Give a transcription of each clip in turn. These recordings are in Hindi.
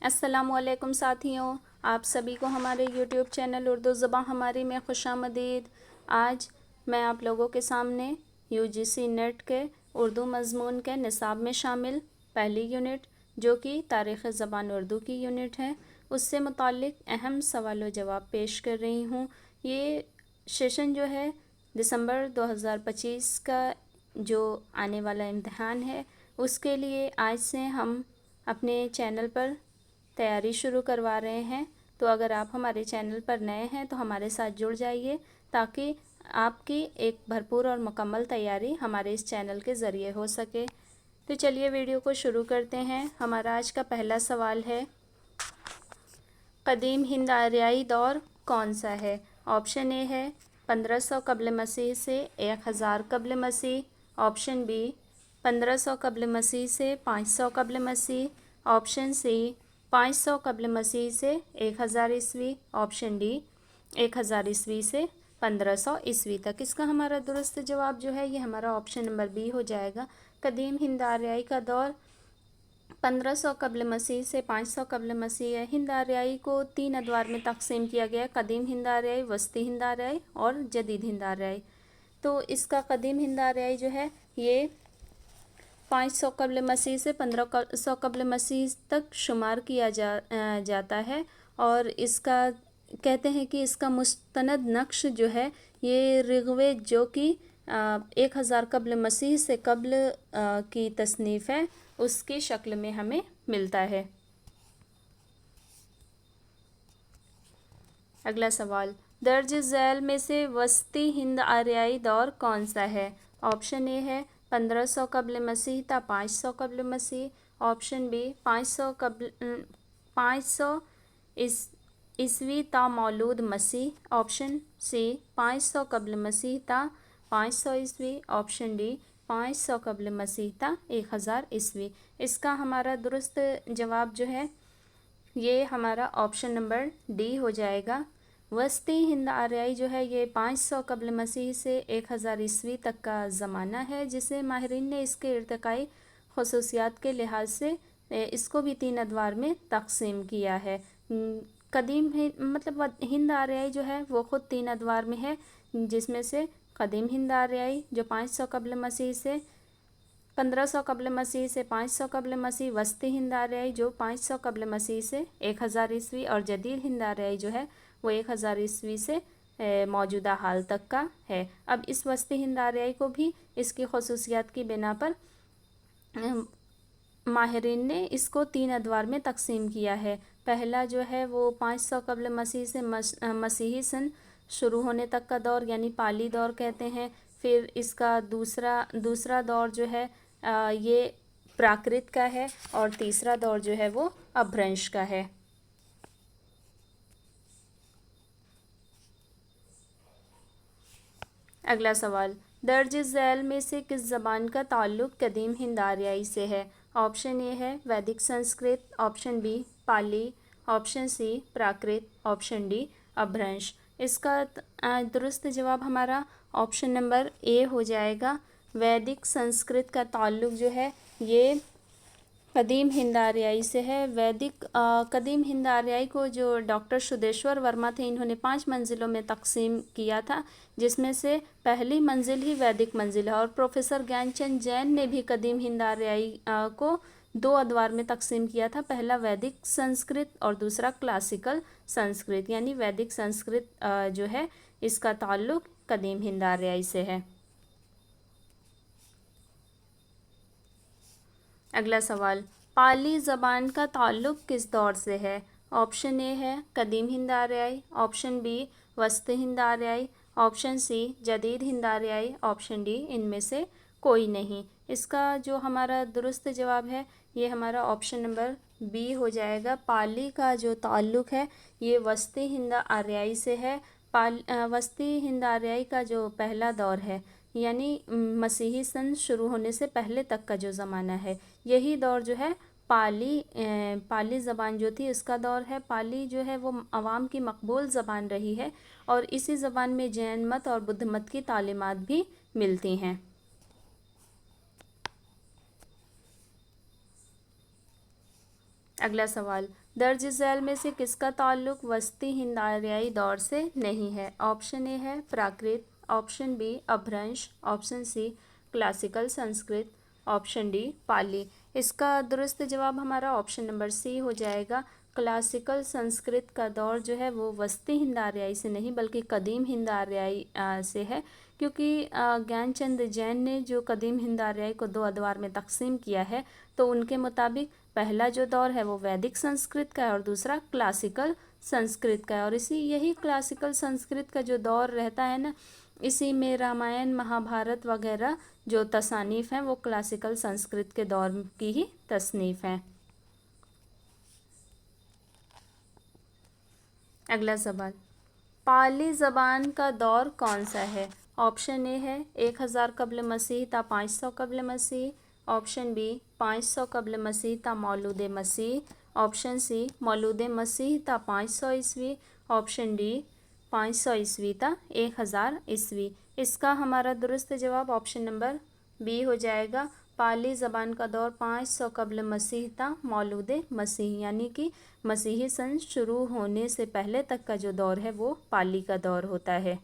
अस्सलामुअलैकुम साथियों, आप सभी को हमारे यूट्यूब चैनल उर्दू ज़बान हमारी में खुशामदीद। आज मैं आप लोगों के सामने यूजीसी नेट के उर्दू मज़मून के निसाब में शामिल पहली यूनिट जो कि तारीख़ ज़बान उर्दू की यूनिट है, उससे मुताल्लिक़ अहम सवाल व जवाब पेश कर रही हूँ। ये सेशन जो है दिसंबर 2025 का जो आने वाला इम्तिहान है उसके लिए आज से हम अपने चैनल पर तैयारी शुरू करवा रहे हैं। तो अगर आप हमारे चैनल पर नए हैं तो हमारे साथ जुड़ जाइए ताकि आपकी एक भरपूर और मुकम्मल तैयारी हमारे इस चैनल के ज़रिए हो सके। तो चलिए वीडियो को शुरू करते हैं। हमारा आज का पहला सवाल है, कदीम हिंद आर्याई दौर कौन सा है? ऑप्शन ए है 1500 कब्ल मसीह से 1000 कब्ल मसीह। ऑप्शन बी 1500 कब्ल मसीह से 500 कब्ल मसीह। ऑप्शन सी 500 कब्ल मसीह से 1000 ईस्वी। ऑप्शन डी 1000 ईस्वी से 1500 ईस्वी तक। इसका हमारा दुरुस्त जवाब जो है ये हमारा ऑप्शन नंबर बी हो जाएगा। कदीम हिंद आर्याई का दौर 1500 कब्ल मसीह से 500 कब्ल मसीह है। हिंद आर्याई को 3 अदवार में तकसीम किया गया, कदीम हिंद आर्याई, वस्ती हिंद आर्याई और जदीद हिंद आर्याई। तो इसका कदीम हिंद आर्याई जो है ये 500 कब्ल मसीह से 1500 कब्ल मसीह तक शुमार किया जाता है और इसका कहते हैं कि इसका मुस्तनद नक्श जो है ये ऋग्वेद जो कि 1000 कब्ल मसीह से कब्ल की तसनीफ़ है उसकी शक्ल में हमें मिलता है। अगला सवाल, दर्ज झैल में से वस्ती हिंद आर्याई दौर कौन सा है? ऑप्शन ए है 1500 कब्ल मसीह ता 500 कब्ल मसीह। ऑप्शन बी 500 ईस्वी ता मौलूद मसीह। ऑप्शन सी 500 कब्ल मसीह ता 500 ईस्वी। ऑप्शन डी 500 कब्ल मसीह ता 1000 ईस्वी। इसका हमारा दुरुस्त जवाब जो है ये हमारा ऑप्शन नंबर डी हो जाएगा। वस्ती हिंद आर्याई जो है ये 500 कब्ल मसीह से 1000 ईस्वी तक का ज़माना है, जिसे माहिरीन ने इसके इर्तिकाई खसूसियात के लिहाज से इसको भी 3 अदवार में तकसीम किया है। कदीम मतलब हिंद आर्याई जो है वो ख़ुद 3 अदवार में है, जिसमें से कदीम हिंद आर्याई जो 500 कब्ल मसीह से 1500 कब्ल मसीह से 500 कब्ल मसीह, वस्ती हिंद आर्याई जो 500 कब्ल मसीह से 1000 ईस्वी और जदीद हिंद आर्याई जो है वो 1000 ईस्वी से मौजूदा हाल तक का है। अब इस वस्ती हिंद आर्याई को भी इसकी खसूसियात की बिना पर माहिरीन ने इसको 3 अदवार में तकसीम किया है। पहला जो है वो 500 कब्ल मसीह से मसीही सन शुरू होने तक का दौर यानी पाली दौर कहते हैं। फिर इसका दूसरा दौर जो है ये प्राकृत का है और तीसरा दौर जो है वो अपभ्रंश का है। अगला सवाल, दर्ज झैल में से किस ज़बान का ताल्लुक़ कदीम हिंद आर्याई से है? ऑप्शन ए है वैदिक संस्कृत। ऑप्शन बी पाली। Option C Prakrit. Option D Apabhramsha. इसका दुरुस्त जवाब हमारा ऑप्शन नंबर ए हो जाएगा। वैदिक संस्कृत का ताल्लुक़ जो है ये कदीम हिंद आर्याई से है। कदीम हिंद आर्याई को जो डॉक्टर सुदेश्वर वर्मा थे इन्होंने 5 मंजिलों में तकसीम किया था, जिसमें से पहली मंजिल ही वैदिक मंजिल है। और प्रोफेसर ज्ञानचंद जैन ने भी कदीम हिंद आर्याई को 2 अदवार में तकसीम किया था, पहला वैदिक संस्कृत और दूसरा क्लासिकल संस्कृत। यानी वैदिक संस्कृत जो है इसका ताल्लुक़ कदीम हिंद आर्याई से है। अगला सवाल, पाली ज़बान का ताल्लुक़ किस दौर से है? ऑप्शन ए है कदीम हिंद आर्याई। ऑप्शन बी वस्ती हिंद आर्याई। ऑप्शन सी जदीद हिंद आर्याई। ऑप्शन डी इनमें से कोई नहीं। इसका जो हमारा दुरुस्त जवाब है ये हमारा ऑप्शन नंबर बी हो जाएगा। पाली का जो ताल्लुक़ है ये वस्ती हिंद आर्याई से है। वस्ती हिंद आर्याई का जो पहला दौर है यानी मसीही सन शुरू होने से पहले तक का जो ज़माना है यही दौर जो है पाली ज़बान जो थी इसका दौर है। पाली जो है वो अवाम की मकबूल ज़बान रही है और इसी ज़बान में जैन मत और बुद्ध मत की तालीमात भी मिलती हैं। अगला सवाल, दर्ज झैल में से किसका ताल्लुक वस्ती हिंद आर्याई दौर से नहीं है? ऑप्शन ए है Prakrit, option B Apabhramsha, option C classical Sanskrit, option D Pali. इसका दुरुस्त जवाब हमारा ऑप्शन नंबर सी हो जाएगा। क्लासिकल संस्कृत का दौर जो है वो वस्ती हिंद आर्याई से नहीं बल्कि कदीम हिंद आर्याई से है, क्योंकि ज्ञानचंद जैन ने जो कदीम हिंद आर्याई को 2 अदवार में तकसीम किया है, तो उनके मुताबिक पहला जो दौर है वो वैदिक संस्कृत का है और दूसरा क्लासिकल संस्कृत का है। और यही क्लासिकल संस्कृत का जो दौर रहता है ना, इसी में रामायण महाभारत वगैरह जो तसानीफ़ हैं वो क्लासिकल संस्कृत के दौर की ही तसनीफ़ हैं। अगला सवाल, पाली ज़बान का दौर कौन सा है? ऑप्शन ए है 1000 कब्ल मसीह ता 500 कब्ल मसीह, ऑप्शन बी 500 कब्ल मसीह ता मौलूद मसीह, ऑप्शन सी मौलूद मसीह ता 500 ईस्वी, ऑप्शन डी 500 ईस्वी ता 1000 ईस्वी। इसका हमारा दुरुस्त जवाब ऑप्शन नंबर बी हो जाएगा। पाली ज़बान का दौर 500 कब्ल मसीह ता मौलूद मसीह, यानी कि मसीही सन शुरू होने से पहले तक का जो दौर है वो पाली का दौर होता है।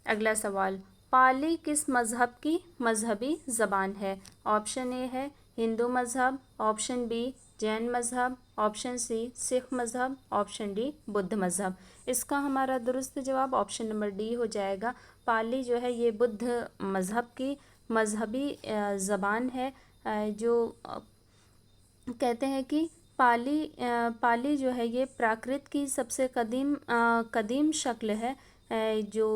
अगला सवाल, पाली किस मज़हब की मजहबी ज़बान है? ऑप्शन ए है हिंदू मज़हब, ऑप्शन बी जैन मज़हब, ऑप्शन सी सिख मज़हब, ऑप्शन डी बुद्ध मज़हब। इसका हमारा दुरुस्त जवाब ऑप्शन नंबर डी हो जाएगा। पाली जो है ये बुद्ध मज़हब की मजहबी ज़बान है, जो कहते हैं कि पाली जो है ये प्राकृत की सबसे कदीम शक्ल है जो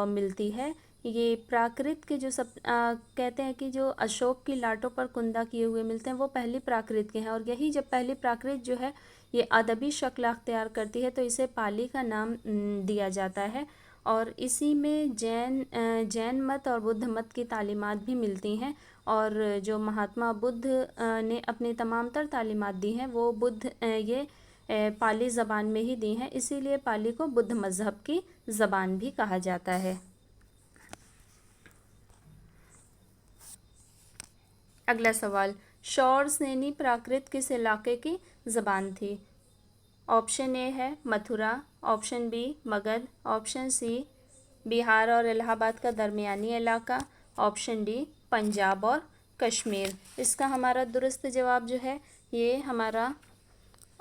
मिलती है। ये प्राकृत के जो कहते हैं कि जो अशोक की लाटों पर कुंदा किए हुए मिलते हैं वो पहली प्राकृत के हैं, और यही जब पहली प्राकृत जो है ये अदबी शक्ल अख्तियार करती है तो इसे पाली का नाम दिया जाता है। और इसी में जैन मत और बुद्ध मत की तालीमात भी मिलती हैं, और जो महात्मा बुद्ध ने अपनी तमाम तर तालीमात दी हैं वो ये पाली ज़बान में ही दी हैं, इसीलिए पाली को बुद्ध मज़हब की ज़बान भी कहा जाता है। अगला सवाल, शौर सेनी प्राकृत किस इलाके की ज़बान थी? ऑप्शन ए है Mathura, option B Magadh, option C Bihar और इलाहाबाद का दरमियानी इलाका, ऑप्शन डी पंजाब और कश्मीर। इसका हमारा दुरुस्त जवाब जो है ये हमारा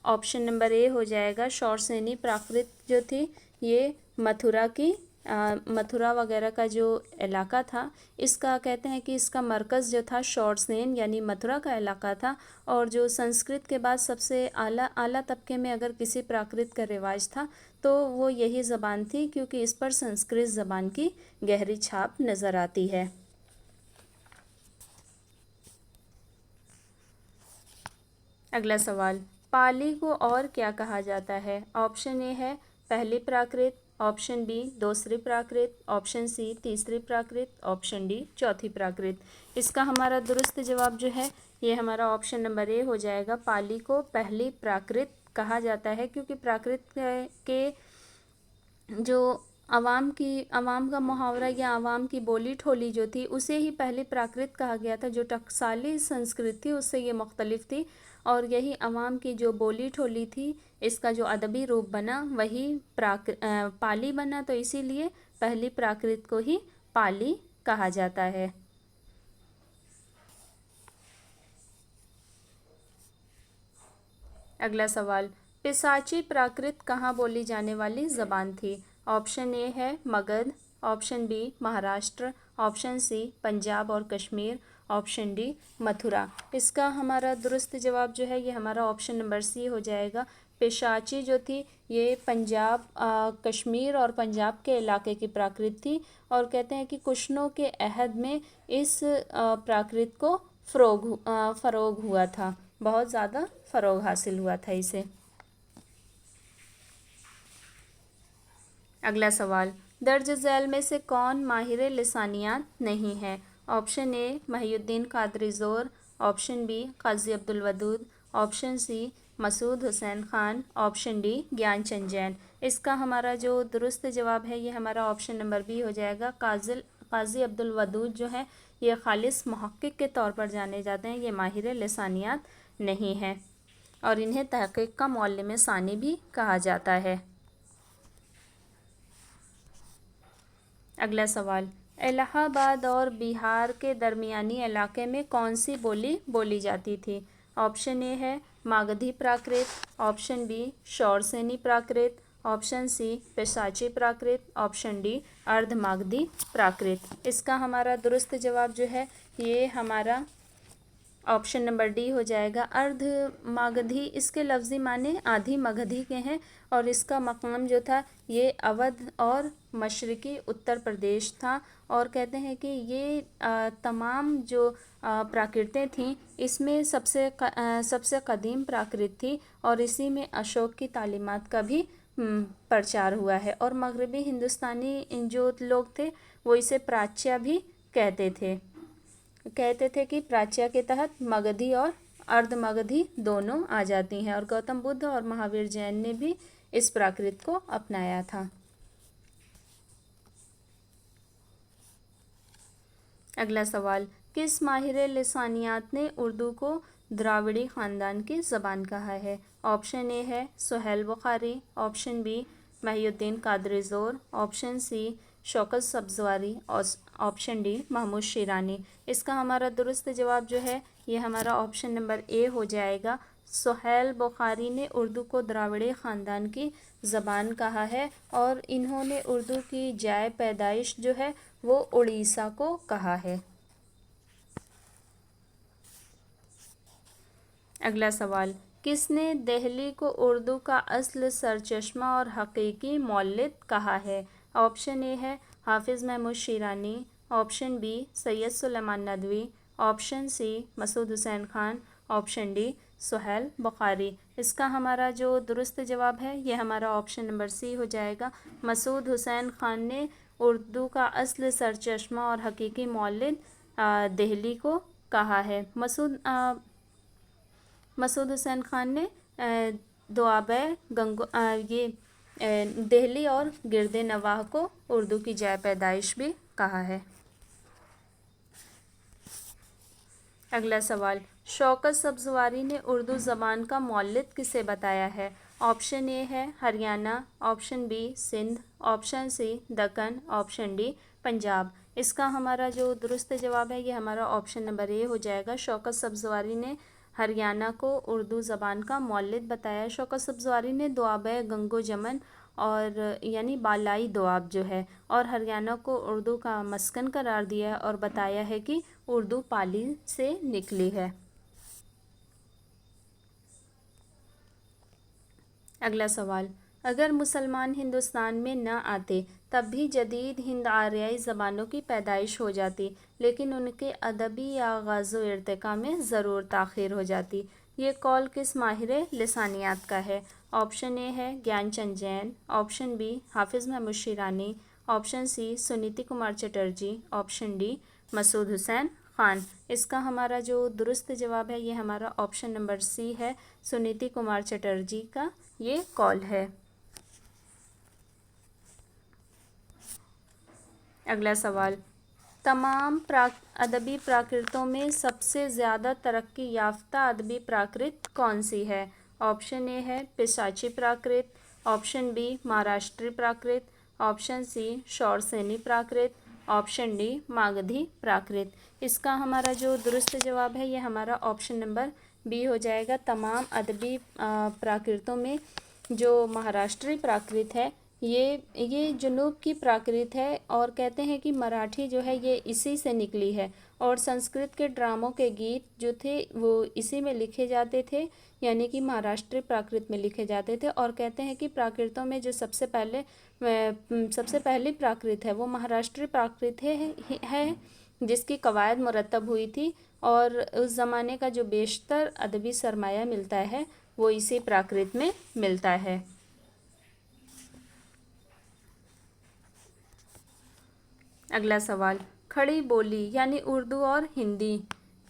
ऑप्शन नंबर ए हो जाएगा। शौरसेनी प्राकृत जो थी ये मथुरा वगैरह का जो इलाका था, इसका कहते हैं कि इसका मरकज़ जो था शौरसेन यानी मथुरा का इलाका था। और जो संस्कृत के बाद सबसे आला तबके में अगर किसी प्राकृत का रिवाज था तो वो यही ज़बान थी, क्योंकि इस पर संस्कृत ज़बान की गहरी छाप नज़र आती है। अगला सवाल, पाली को और क्या कहा जाता है? ऑप्शन ए है पहली प्राकृत, ऑप्शन बी दूसरी प्राकृत, ऑप्शन सी तीसरी प्राकृत, ऑप्शन डी चौथी प्राकृत। इसका हमारा दुरुस्त जवाब जो है ये हमारा ऑप्शन नंबर ए हो जाएगा। पाली को पहली प्राकृत कहा जाता है, क्योंकि प्राकृत के जो आवाम का मुहावरा या आवाम की बोली ठोली जो थी उसे ही पहली प्राकृत कहा गया था। जो टकसाली संस्कृत थी उससे ये मुख्तलिफ थी, और यही आवाम की जो बोली ठोली थी इसका जो अदबी रूप बना वही पाली बना, तो इसीलिए पहली प्राकृत को ही पाली कहा जाता है। अगला सवाल, पिसाची प्राकृत कहाँ बोली जाने वाली ज़बान थी? ऑप्शन ए है Magadh, option B Maharashtra, option C Punjab और कश्मीर, ऑप्शन डी मथुरा। इसका हमारा दुरुस्त जवाब जो है ये हमारा ऑप्शन नंबर सी हो जाएगा। पिशाची जो थी ये पंजाब, कश्मीर और पंजाब के इलाके की प्राकृत थी, और कहते हैं कि कुशनों के अहद में इस प्राकृत को फ़रोग हुआ था, बहुत ज़्यादा फ़रोग हासिल हुआ था इसे। अगला सवाल, दर्ज झैल में से कौन माहिर लिसानियात नहीं है? ऑप्शन ए Mohiuddin Qadri Zore, option B Qazi Abdul Wadood, option C Masood Hussain Khan, option D Gyanchand Jain. इसका हमारा जो दुरुस्त जवाब है ये हमारा ऑप्शन नंबर बी हो जाएगा। काजी अब्दुल वदूद जो है ये खालिस मुहक्किक के तौर पर जाने जाते हैं, ये माहिर लिसानियात नहीं हैं और इन्हें तहक़ीक़ का मुअल्लिम सानी भी कहा जाता है। अगला सवाल, इलाहाबाद और बिहार के दरमियानी इलाके में कौन सी बोली बोली जाती थी? ऑप्शन ए है मागधी प्राकृत, ऑप्शन बी शौरसेनी प्राकृत, ऑप्शन सी पिशाची प्राकृत, ऑप्शन डी अर्ध मागधी प्राकृत। इसका हमारा दुरुस्त जवाब जो है ये हमारा ऑप्शन नंबर डी हो जाएगा, अर्ध मागधी। इसके लफ्ज़ी माने आधी मगधी के हैं और इसका मकाम जो था ये अवध और मशरक़ी उत्तर प्रदेश था और कहते हैं कि ये तमाम जो प्राकृतें थीं इसमें सबसे कदीम प्राकृत थी और इसी में अशोक की तालीमात का भी प्रचार हुआ है और मगरबी हिंदुस्तानी जो लोग थे वो इसे प्राच्या भी कहते थे कि प्राच्या के तहत मगधी और अर्ध मगधी दोनों आ जाती हैं और गौतम बुद्ध और महावीर जैन ने भी इस प्राकृत को अपनाया था। अगला सवाल, किस माहिर लिसानियात ने उर्दू को द्राविड़ी ख़ानदान की ज़बान कहा है? ऑप्शन ए है Suhail Bukhari, option B महिउद्दीन Qadri Zore, option C Shaukat Sabzwari और ऑप्शन डी महमूद शिरानी। इसका हमारा दुरुस्त जवाब जो है ये हमारा ऑप्शन नंबर ए हो जाएगा। सुहेल बुखारी ने उर्दू को द्राविड़ी ख़ानदान की ज़बान कहा है और इन्होंने उर्दू की जाए पैदाइश जो है वो उड़ीसा को कहा है। अगला सवाल, किसने दहली को उर्दू का अस्ल सरचश्मा और हकीकी मौलिद कहा है? ऑप्शन ए है Hafiz Mahmood Shirani, option B Syed Suleman Nadvi, option C Masood Hussain Khan, option D Suhail Bukhari. इसका हमारा जो दुरुस्त जवाब है ये हमारा ऑप्शन नंबर सी हो जाएगा। मसूद हुसैन खान ने उर्दू का अस्ल सरचश्मा और हकीकी मौलिद दहली को कहा है। मसूद हुसैन खान ने दुआबे गंगो दहली और गिरदे नवाह को उर्दू की जाए पैदाइश भी कहा है। अगला सवाल, शौकत सब्ज़वारी ने उर्दू ज़बान का मौलिद किसे बताया है? ऑप्शन ए है Haryana, option B Sindh, option C Deccan, option D Punjab. इसका हमारा जो दुरुस्त जवाब है ये हमारा ऑप्शन नंबर ए हो जाएगा। शौकत सब्ज़वारी ने हरियाणा को उर्दू ज़बान का मौलिद बताया। शौकत सब्ज़वारी ने दुआबे गंगो जमन और यानी बालाई दुआब जो है और हरियाणा को उर्दू का मस्कन करार दिया और बताया है कि उर्दू पाली से निकली है। अगला सवाल, अगर मुसलमान हिंदुस्तान में न आते तब भी जदीद हिंद आर्याई ज़बानों की पैदाइश हो जाती, लेकिन उनके अदबी या ग़ज़ो इर्तिक़ा में ज़रूर ताख़ीर हो जाती। ये कौल किस माहिर लिसानियात का है? ऑप्शन ए है Gyanchand Jain, option B Hafiz Mahmood Shirani, option C Suniti Kumar Chatterji, option D Masood Hussain Khan. इसका हमारा जो दुरुस्त जवाब है ये हमारा ऑप्शन नंबर सी है, सुनीति कुमार चटर्जी का ये कौल है। अगला सवाल, तमाम अदबी प्राकृतों में सबसे ज़्यादा तरक्की याफ्ता अदबी प्राकृत कौन सी है? ऑप्शन ए है पिशाची प्राकृत, option B Maharashtri Prakrit, option C Shauraseni प्राकृत, ऑप्शन डी मागधी प्राकृत। इसका हमारा जो दुरुस्त जवाब है ये हमारा ऑप्शन नंबर बी हो जाएगा। तमाम अदबी प्राकृतों में जो महाराष्ट्री प्राकृत है ये जुनूब की प्राकृत है और कहते हैं कि मराठी जो है ये इसी से निकली है और संस्कृत के ड्रामों के गीत जो थे वो इसी में लिखे जाते थे, यानी कि महाराष्ट्री प्राकृत में लिखे जाते थे। और कहते हैं कि प्राकृतों में जो सबसे पहली प्राकृत है वो महाराष्ट्री प्राकृत है जिसकी कवायद मुरतब हुई थी और उस ज़माने का जो बेशतर अदबी सरमाया मिलता है वो इसी प्राकृत में मिलता है। अगला सवाल, खड़ी बोली यानी उर्दू और हिंदी,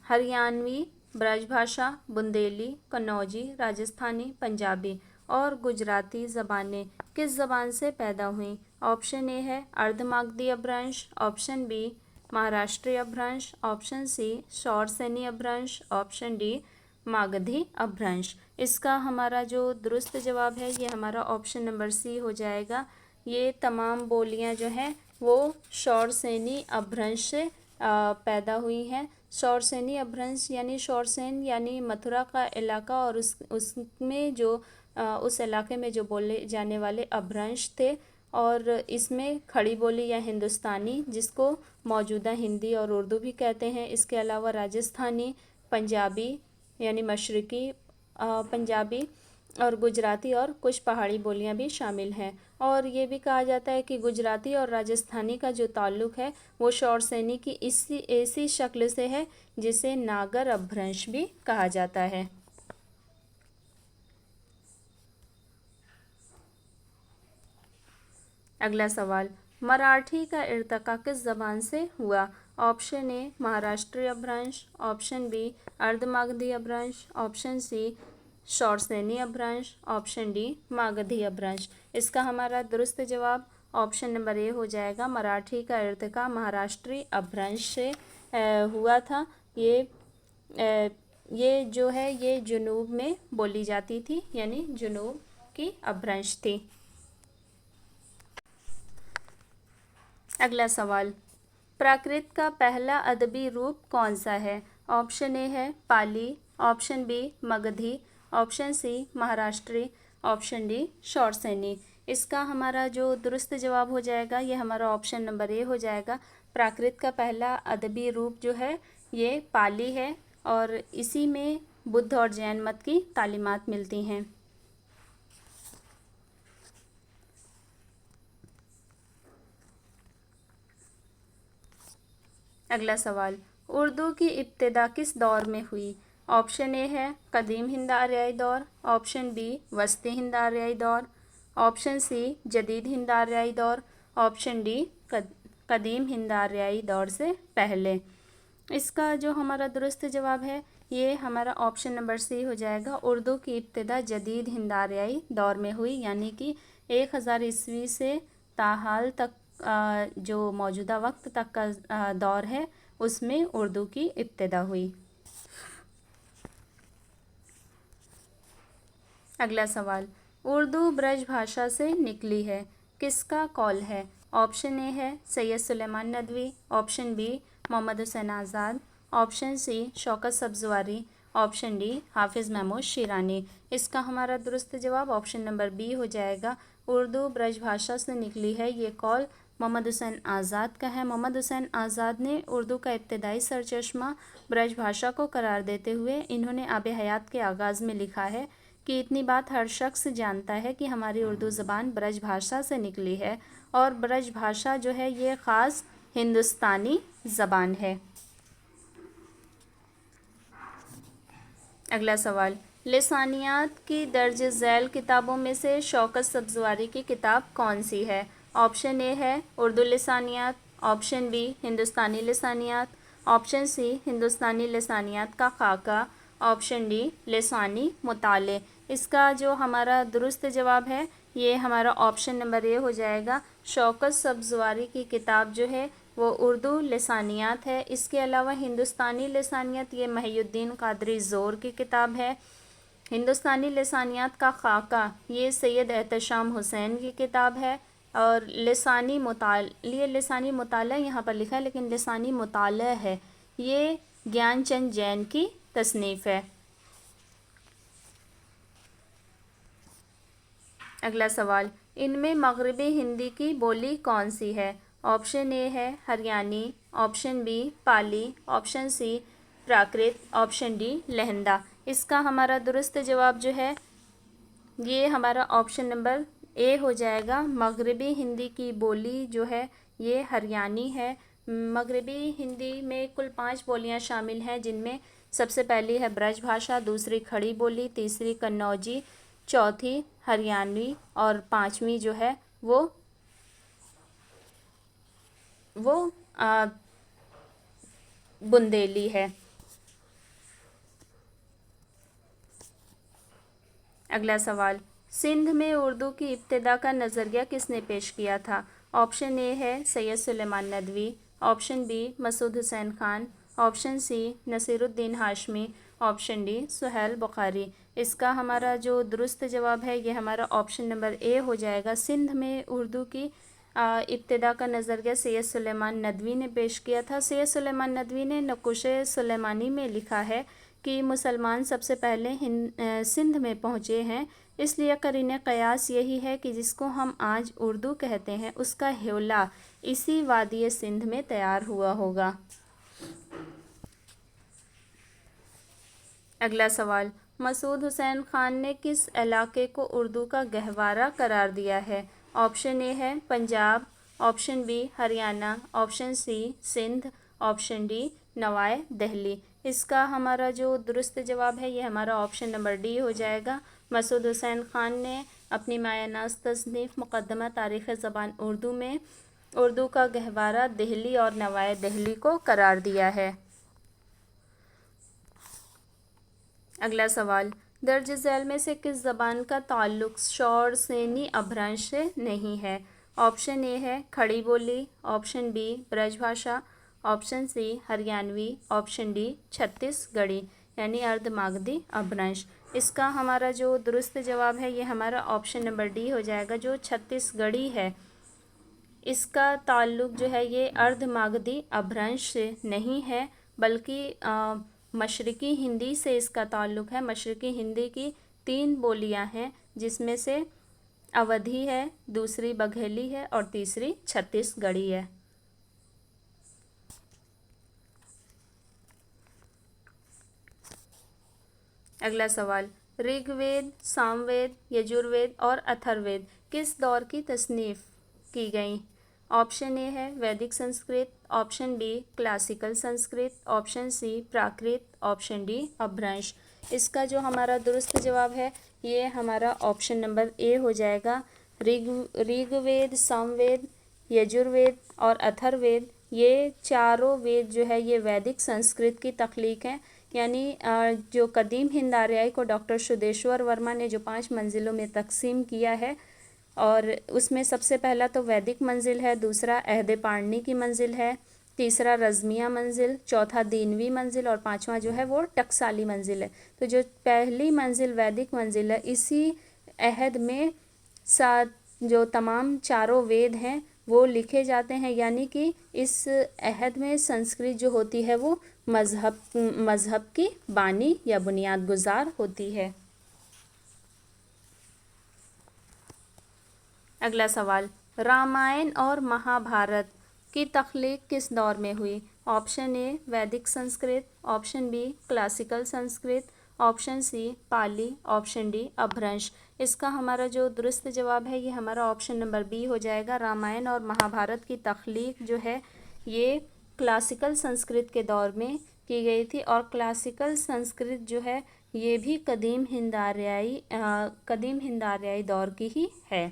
हरियाणवी, ब्रजभाषा, बुंदेली, कन्नौजी, राजस्थानी, पंजाबी और गुजराती ज़बानें किस ज़बान से पैदा हुईं? ऑप्शन ए है अर्धमागधी अपभ्रंश, ऑप्शन बी महाराष्ट्री अपभ्रंश, ऑप्शन सी शौरसेनी अपभ्रंश, ऑप्शन डी मागधी अपभ्रंश। इसका हमारा जो दुरुस्त जवाब है ये हमारा ऑप्शन नंबर सी हो जाएगा। ये तमाम बोलियां जो हैं वो शौरसेनी अपभ्रंश से पैदा हुई हैं। शौरसेनी अपभ्रंश यानी शौरसेन यानी मथुरा का इलाका और उसमें जो उस इलाके में जो बोले जाने वाले अपभ्रंश थे, और इसमें खड़ी बोली या हिंदुस्तानी, जिसको मौजूदा हिंदी और उर्दू भी कहते हैं, इसके अलावा राजस्थानी, पंजाबी यानी मशरकी पंजाबी और गुजराती और कुछ पहाड़ी बोलियां भी शामिल हैं। और ये भी कहा जाता है कि गुजराती और राजस्थानी का जो ताल्लुक़ है वो शौरसेनी की इसी ऐसी शक्ल से है जिसे नागर अपभ्रंश भी कहा जाता है। अगला सवाल, मराठी का इर्तका किस ज़बान से हुआ? ऑप्शन ए महाराष्ट्री अपभ्रंश, ऑप्शन बी अर्धमागधी अपभ्रंश, ऑप्शन सी शौरसेनी अपभ्रंश, ऑप्शन डी मागधी अपभ्रंश। इसका हमारा दुरुस्त जवाब ऑप्शन नंबर ए हो जाएगा। मराठी का इर्तका महाराष्ट्री अपभ्रंश से हुआ था। ये जो है ये जुनूब में बोली जाती थी, यानी जुनूब की अपभ्रंश थी। अगला सवाल, प्राकृत का पहला अदबी रूप कौन सा है? ऑप्शन ए है Pali, option B Magadhi, option C Maharashtri, option D Shauraseni. इसका हमारा जो दुरुस्त जवाब हो जाएगा ये हमारा ऑप्शन नंबर ए हो जाएगा। प्राकृत का पहला अदबी रूप जो है ये पाली है और इसी में बुद्ध और जैन मत की तालीमात मिलती हैं। अगला सवाल, उर्दू की इब्तिदा किस दौर में हुई? ऑप्शन ए है कदीम हिंद आर्याई दौर, ऑप्शन बी वस्ती हिंद आर्याई दौर, ऑप्शन सी जदीद हिंद आर्याई दौर, ऑप्शन डी कदीम हिंद आर्याई दौर से पहले। इसका जो हमारा दुरुस्त जवाब है ये हमारा ऑप्शन नंबर सी हो जाएगा। उर्दू की इब्तिदा जदीद हिंद आर्याई दौर में हुई, यानी कि 1000 ईस्वी से ताहाल तक जो मौजूदा वक्त तक का दौर है उसमें उर्दू की इब्तिदा हुई। अगला सवाल, उर्दू ब्रज भाषा से निकली है, किसका कौल है? ऑप्शन ए है Syed Suleman Nadvi, option B Mohammad Hussain Azad, option C Shaukat Sabzwari, option D Hafiz Mahmood Shirani. इसका हमारा दुरुस्त जवाब ऑप्शन नंबर बी हो जाएगा। उर्दू ब्रज भाषा से निकली है, ये कौल मोहम्मद हुसैन आज़ाद का है। मोहम्मद हुसैन आज़ाद ने उर्दू का इब्तदाई सरचश्मा ब्रज भाषा को करार देते हुए इन्होंने आब हयात के आगाज़ में लिखा है कि इतनी बात हर शख्स जानता है कि हमारी उर्दू ज़बान ब्रज भाषा से निकली है और ब्रज भाषा जो है ये ख़ास हिंदुस्तानी ज़बान है। अगला सवाल, लिसानियात की दर्ज झैल किताबों में से शौकत सब्ज़वारी की किताब कौन सी है? ऑप्शन ए है उर्दू लिसानियात, ऑप्शन बी हिंदुस्तानी लिसानियात, ऑप्शन सी हिंदुस्तानी लिसानियात का खाका, ऑप्शन डी लिसानी मुताले। इसका जो हमारा दुरुस्त जवाब है ये हमारा ऑप्शन नंबर ए हो जाएगा। शौकत सब्ज़वारी की किताब जो है वो उर्दू लिसानियात है। इसके अलावा हिंदुस्तानी लिसानियात ये महिउद्दीन कादरी ज़ोर की किताब है। हिंदुस्तानी लिसानियात का खाका ये सैयद एहतशाम हुसैन की किताब है। और लिसानी मुताला यहाँ पर लिखा है लेकिन लिसानी मुताला है, ये ज्ञानचंद जैन की तसनीफ़ है। अगला सवाल, इनमें मगरबी हिंदी की बोली कौन सी है? ऑप्शन ए है हरियाणी, ऑप्शन बी पाली, option C Prakrit, option D लहंदा। इसका हमारा दुरुस्त जवाब जो है ये हमारा ऑप्शन नंबर ए हो जाएगा। मगरबी हिंदी की बोली जो है ये हरियाणी है। मगरबी हिंदी में कुल 5 बोलियां शामिल हैं, जिनमें सबसे पहली है ब्रज भाषा, दूसरी खड़ी बोली, तीसरी कन्नौजी, चौथी हरियाणवी और 5वीं जो है वो बुंदेली है। अगला सवाल, सिंध में उर्दू की इब्तिदा का नज़रिया किसने पेश किया था? ऑप्शन ए है Syed Suleman Nadvi, option B Masood Hussain Khan, option C Naseeruddin Hashmi, option D Suhail Bukhari. इसका हमारा जो दुरुस्त जवाब है ये हमारा ऑप्शन नंबर ए हो जाएगा। सिंध में उर्दू की इब्तिदा का नज़रिया सैयद सुलेमान नदवी ने पेश किया था। सैयद सुलेमान नदवी ने नकुश सुलेमानी में लिखा है कि मुसलमान सबसे पहले सिंध में पहुँचे हैं, इसलिए करीने क़यास यही है कि जिसको हम आज उर्दू कहते हैं उसका हौला इसी वादी सिंध में तैयार हुआ होगा। अगला सवाल, मसूद हुसैन खान ने किस इलाके को उर्दू का गहवारा करार दिया है? ऑप्शन ए है Punjab, option B Haryana, option C Sindh, option D Nawae Delhi. इसका हमारा जो दुरुस्त जवाब है ये हमारा ऑप्शन नंबर डी हो जाएगा। मसूद हुसैन खान ने अपनी मायनाज़ तसनीफ़ मुक़द्दमा तारीख़ ज़बान उर्दू में उर्दू का गहवारा दिल्ली और नवाए दिल्ली को करार दिया है। अगला सवाल, दर्ज झैल में से किस ज़बान का ताल्लुक़ शौर सेनी अपभ्रंश से नहीं है? ऑप्शन ए है Khari Boli, option B Brajbhasha, option C Haryanvi, option D Chhattisgarhi यानी अर्धमागधी अपभ्रंश। इसका हमारा जो दुरुस्त जवाब है ये हमारा ऑप्शन नंबर डी हो जाएगा, जो छत्तीसगढ़ी है। इसका ताल्लुक़ जो है ये अर्धमागधी अपभ्रंश से नहीं है, बल्कि मशरक़ी हिंदी से इसका ताल्लुक़ है। मशरक़ी हिंदी की 3 बोलियां हैं, जिसमें से अवधी है, दूसरी बघेली है और तीसरी छत्तीसगढ़ी है। अगला सवाल, ऋग्वेद, सामवेद, यजुर्वेद और अथर्ववेद किस दौर की तसनीफ़ की गई? ऑप्शन ए है Vedic Sanskrit, option B classical Sanskrit, option C Prakrit, option D Apabhramsha. इसका जो हमारा दुरुस्त जवाब है ये हमारा ऑप्शन नंबर ए हो जाएगा। ऋग्वेद, सामवेद, यजुर्वेद और अथर्ववेद ये चारों वेद जो है ये वैदिक संस्कृत की तख्लीक हैं। यानी जो कदीम हिंद आर्याई को डॉक्टर सुदेश्वर वर्मा ने जो 5 मंजिलों में तकसीम किया है, और उसमें सबसे पहला तो वैदिक मंजिल है, दूसरा अहद पाणिनी की मंजिल है, तीसरा रज़मिया मंजिल, चौथा दीनवी मंजिल और पांचवा जो है वो टकसाली मंजिल है। तो जो पहली मंजिल वैदिक मंजिल है, इसी अहद में जो तमाम चारों वेद हैं वो लिखे जाते हैं। यानी कि इस अहद में संस्कृत जो होती है वो मज़हब की बानी या बुनियाद गुजार होती है। अगला सवाल, रामायण और महाभारत की तख्लीक किस दौर में हुई? Option A Vedic Sanskrit, option B classical Sanskrit, option C Pali, option D Apabhramsha. इसका हमारा जो दुरुस्त जवाब है ये हमारा ऑप्शन नंबर बी हो जाएगा। रामायण और महाभारत की तख्लीक जो है ये क्लासिकल संस्कृत के दौर में की गई थी, और क्लासिकल संस्कृत जो है ये भी कदीम हिंद आर्याई दौर की ही है।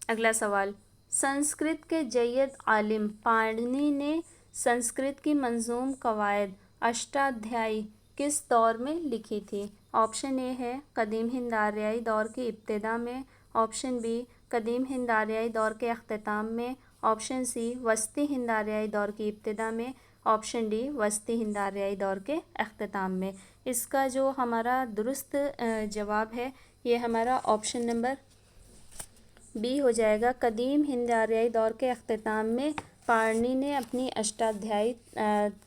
अगला सवाल, संस्कृत के जय्यद आलिम पाणिनि ने संस्कृत की मंजूम कवायद अष्टाध्यायी किस दौर में लिखी थी? ऑप्शन ए है कदीम हिंद आर्याई दौर की इब्तिदा में, ऑप्शन बी कदीम हिंद आर्याई दौर के अख्ताम में, ऑप्शन सी वस्ती हिंद आर्याई दौर की इब्तिदा में, ऑप्शन डी वस्ती हिंद आर्याई दौर के अख्ताम में। इसका जो हमारा दुरुस्त जवाब है ये हमारा ऑप्शन नंबर बी हो जाएगा। कदीम हिंद आर्याई दौर के अख्ताम में पाणिनि ने अपनी अष्टाध्यायी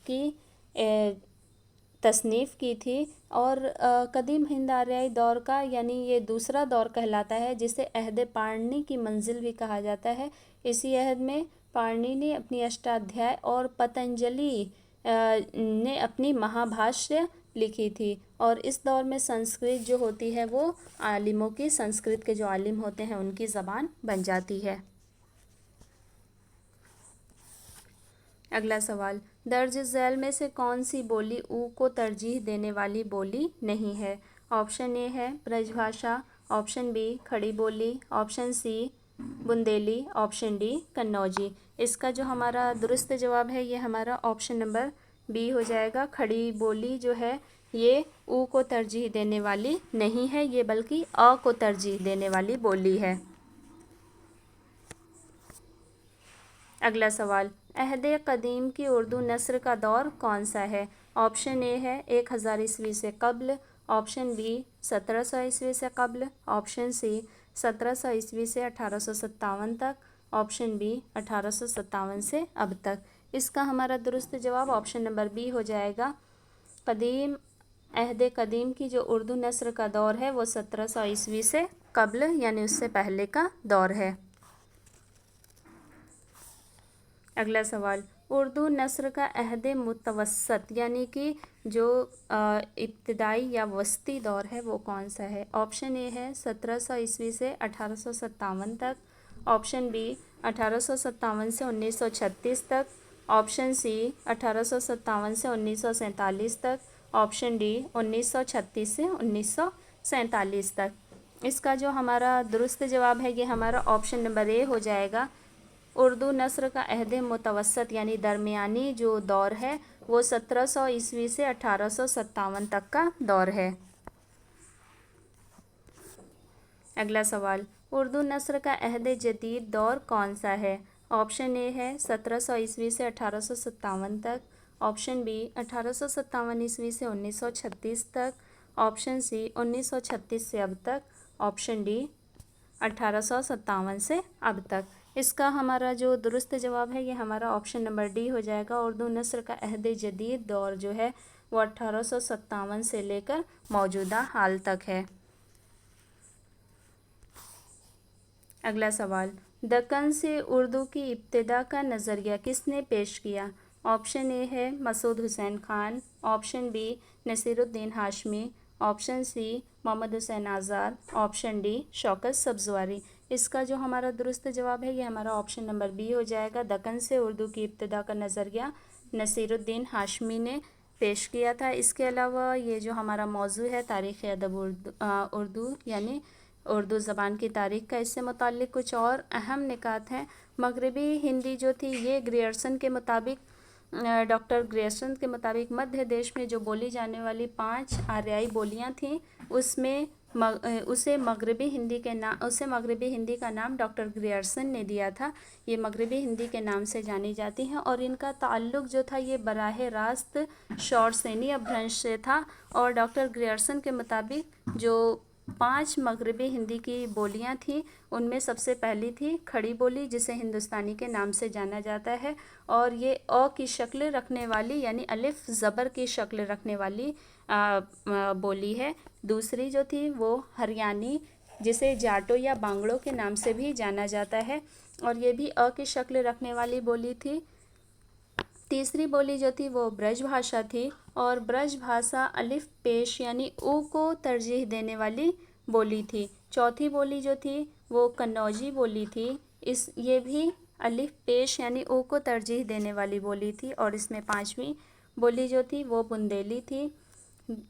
की तसनीफ़ की थी, और कदीम हिंद आर्याई दौर का यानी ये दूसरा दौर कहलाता है, जिसे अहद पाणिनि की मंजिल भी कहा जाता है। इसी अहद में पाणिनि ने अपनी अष्टाध्याय और पतंजलि ने अपनी महाभाष्य लिखी थी, और इस दौर में संस्कृत जो होती है वो आलिमों की, संस्कृत के जो आलिम होते हैं उनकी ज़बान बन जाती है। अगला सवाल, दर्ज झैल में से कौन सी बोली ऊ को तरजीह देने वाली बोली नहीं है? ऑप्शन ए है Brajbhasha, option B Khari Boli, option C Bundeli, option D Kannauji. इसका जो हमारा दुरुस्त जवाब है ये हमारा ऑप्शन नंबर बी हो जाएगा। खड़ी बोली जो है ये ऊ को तरजीह देने वाली नहीं है, ये बल्कि अ को तरजीह देने वाली बोली है। अगला सवाल, अहद कदीम की उर्दू नस्र का दौर कौन सा है? ऑप्शन ए है 1000 ईस्वी से कब्ल, ऑप्शन बी 1700 ईस्वी से कब्ल, ऑप्शन सी 1700 ईस्वी से 1857 तक, ऑप्शन बी 1857 से अब तक। इसका हमारा दुरुस्त जवाब ऑप्शन नंबर बी हो जाएगा। कदीम अहद कदीम की जो उर्दू नस्र का दौर है वो 1700 ईस्वी से कब्ल यानी उससे पहले का दौर है। अगला सवाल, उर्दू नस्र का अहद मुतवस्सत यानी कि जो इब्तिदाई या वस्ती दौर है वो कौन सा है? ऑप्शन ए है 1700 ईस्वी से 1857 तक, ऑप्शन बी 1857 से 1936 तक, ऑप्शन सी 1857 से 1947 तक, ऑप्शन डी 1936 से 1947 तक। इसका जो हमारा दुरुस्त जवाब है ये हमारा ऑप्शन नंबर ए हो जाएगा। उर्दू नस्र का अहद मुतवस्सत यानी दरमियानी जो दौर है वो 1700 ईस्वी से 1857 तक का दौर है। अगला सवाल, उर्दू नस्र का अहद जदीद दौर कौन सा है? ऑप्शन ए है 1700 ईस्वी से 1857 तक, ऑप्शन बी 1857 ईस्वी से 1936 तक, ऑप्शन सी 1936 से अब तक, ऑप्शन डी 1857 से अब तक। इसका हमारा जो दुरुस्त जवाब है ये हमारा ऑप्शन नंबर डी हो जाएगा। उर्दू नस्र का अहद जदीद दौर जो है वो 1857 से लेकर मौजूदा हाल तक है। अगला सवाल, दक्कन से उर्दू की इब्तिदा का नज़रिया किसने पेश किया? ऑप्शन ए है Masood Hussain Khan, option B Naseeruddin Hashmi, option C Mohammad Hussain Azad, option D Shaukat Sabzwari. इसका जो हमारा दुरुस्त जवाब है ये हमारा ऑप्शन नंबर बी हो जाएगा। दक्कन से उर्दू की इब्तिदा का नज़रिया नसीरुद्दीन हाशमी ने पेश किया था। इसके अलावा ये जो हमारा मौजू है तारीख़ अदब उर्दू यानी उर्दू ज़बान की तारीख़ का, इससे मुताल्लिक़ कुछ और अहम निकात हैं। मगरबी हिंदी जो थी ये ग्रियर्सन के मुताबिक डॉक्टर ग्रियर्सन के मुताबिक मध्य देश में जो बोली जाने वाली 5 आर्याई बोलियां थीं उसमें उसे मगरबी हिंदी का नाम डॉक्टर ग्रियर्सन ने दिया था। ये मगरबी हिंदी के नाम से जानी जाती हैं और इनका ताल्लुक़ जो था ये बराह रास्त शौरसेनी अपभ्रंश से था। और डॉक्टर ग्रियर्सन के मुताबिक जो 5 मगरबी हिंदी की बोलियां थीं उनमें सबसे पहली थी खड़ी बोली जिसे हिंदुस्तानी के नाम से जाना जाता है और ये अ की शक्ल रखने वाली यानी अलिफ ज़बर की शक्ल रखने वाली बोली है। दूसरी जो थी वो हरियाणी जिसे जाटो या बांगड़ों के नाम से भी जाना जाता है और ये भी अ की शक्ल रखने वाली बोली थी। तीसरी बोली जो थी वो ब्रज भाषा थी और ब्रज भाषा अलिफ पेश यानी ऊ को तरजीह देने वाली बोली थी। चौथी बोली जो थी वो कन्नौजी बोली थी। ये भी अलिफ पेश यानी ऊ को तरजीह देने वाली बोली थी। और इसमें पांचवी बोली जो थी वो बुंदेली थी।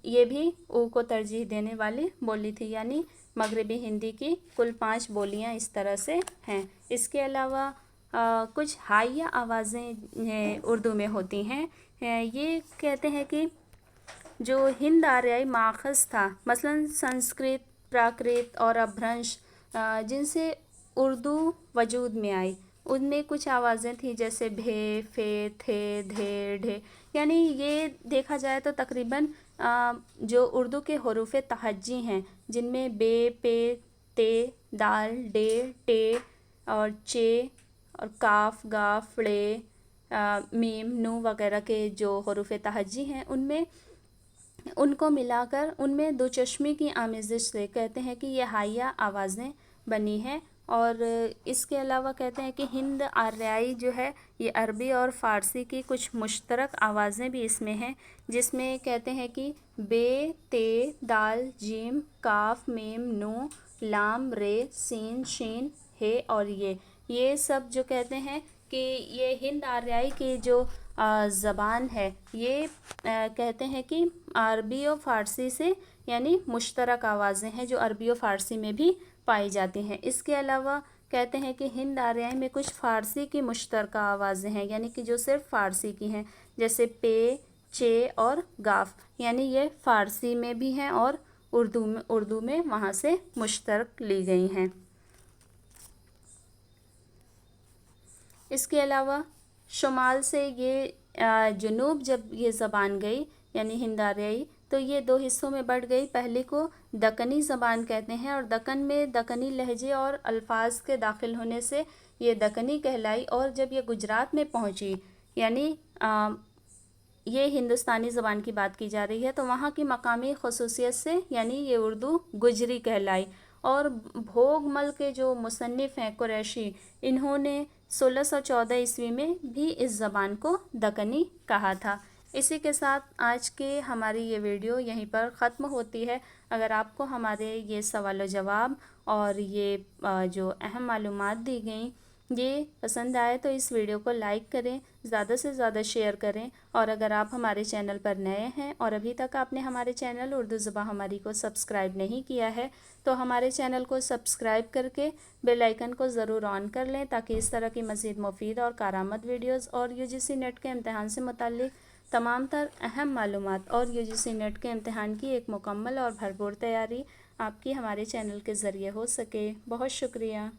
ये भी ऊ को तरजीह देने वाली बोली थी। यानी मगरबी हिंदी की कुल 5 बोलियां इस तरह से हैं। इसके अलावा कुछ हाइया आवाज़ें उर्दू में होती हैं। ये कहते हैं कि जो हिंद आर्याई माखज़ था मसलन संस्कृत, प्राकृत और अपभ्रंश जिनसे उर्दू वजूद में आई उनमें कुछ आवाज़ें थी जैसे भे, फे, थे, धे, ढे। यानी ये देखा जाए तो तकरीबन जो उर्दू के हरूफ तहज्जी हैं जिनमें बे, पे, ते, दाल, डे, टे और चे और काफ, गाफ, ड़े, मीम, नू वगैरह के जो हरूफ तहज्जी हैं उनमें उनको मिलाकर उनमें दो चश्मे की आमेज़श से कहते हैं कि ये हाइया आवाज़ें बनी हैं। और इसके अलावा कहते हैं कि हिंद आर्याई जो है ये अरबी और फ़ारसी की कुछ मुश्तरक आवाज़ें भी इसमें हैं जिसमें कहते हैं कि बे, ते, दाल, जीम, काफ, मीम, नू, लाम, रे, सीन, शीन, हे और ये सब जो कहते हैं कि ये हिंद आर्याई की जो ज़बान है ये कहते हैं कि अरबी और फ़ारसी से यानी मुश्तरक आवाज़ें हैं जो अरबी और फ़ारसी में भी पाई जाती हैं। इसके अलावा कहते हैं कि हिंद आर्याई में कुछ फ़ारसी की मुश्तरका आवाज़ें हैं यानी कि जो सिर्फ फ़ारसी की हैं जैसे पे, चे और गाफ, यानी ये फ़ारसी में भी हैं और उर्दू में वहाँ से मुश्तरक ली गई हैं। इसके अलावा शुमाल से ये जुनूब जब ये ज़बान गई यानी हिंद आरियाई, तो ये दो हिस्सों में बढ़ गई। पहले को दक्कनी ज़बान कहते हैं और दक्कन में दक्कनी लहजे और अल्फाज के दाखिल होने से ये दक्कनी कहलाई, और जब ये गुजरात में पहुंची यानी ये हिंदुस्तानी ज़बान की बात की जा रही है, तो वहाँ की मकामी खसूसियत से यानी ये उर्दू गुजरी कहलाई। और भोगमल के जो मुसन्निफ़ हैं कुरैशी, इन्होंने 1614 ईस्वी में भी इस ज़बान को दक्कनी कहा था। इसी के साथ आज के हमारी ये वीडियो यहीं पर ख़त्म होती है। अगर आपको हमारे ये सवाल जवाब और ये जो अहम मालूमात दी गई ये पसंद आए तो इस वीडियो को लाइक करें, ज़्यादा से ज़्यादा शेयर करें। और अगर आप हमारे चैनल पर नए हैं और अभी तक आपने हमारे चैनल उर्दू ज़ुबान हमारी को सब्सक्राइब नहीं किया है, तो हमारे चैनल को सब्सक्राइब करके बेल आइकन को ज़रूर ऑन कर लें, ताकि इस तरह की मज़ीद मुफीद और कारआमद वीडियोज़ और UGC नेट के इम्तहान से मुताल्लिक़ तमाम तर अहम मालूमात और UGC नेट के इम्तहान की एक मुकम्मल और भरपूर तैयारी आपकी हमारे चैनल के ज़रिए हो सके। बहुत शुक्रिया।